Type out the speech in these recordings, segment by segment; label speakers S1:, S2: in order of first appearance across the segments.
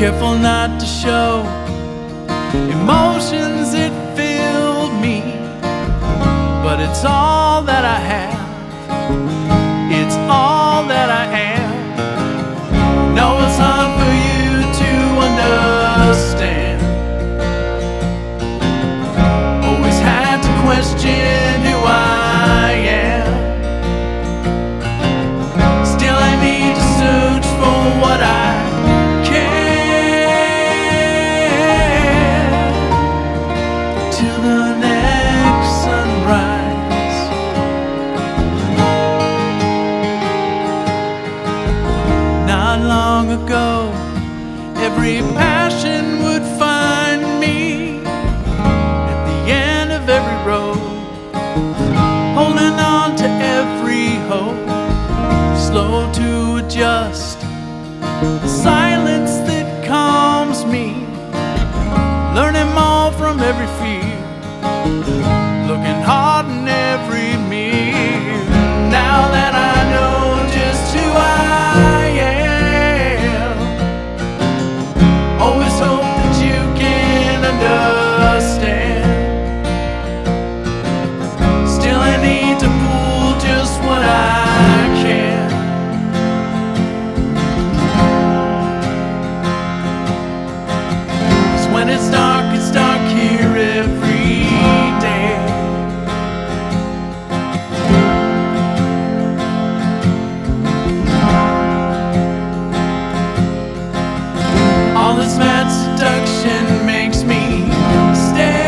S1: careful not to show emotions that filled me, but it's all that I have, it's all that I am. No, it's hard for you to understand. Always had to question who I am. Still I need to search for what I the next sunrise. Not long ago, every passion would find me at the end of every road, holding on to every hope, slow to adjust, the silence that calms me, learning more from every fear, looking hard in every mirror. Now that I know just who I am, always hope that you can understand. Still I need to pull just what I can. 'Cause when it's dark here every day. All this mad seduction makes me stay.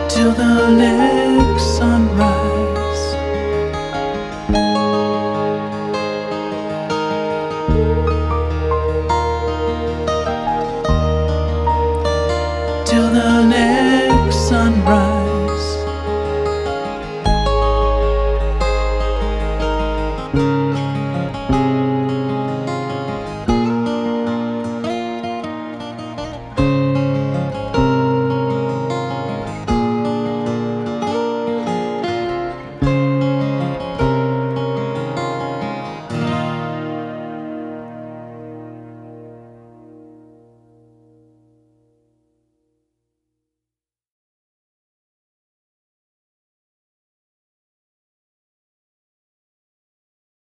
S1: Till the next sunrise. Till the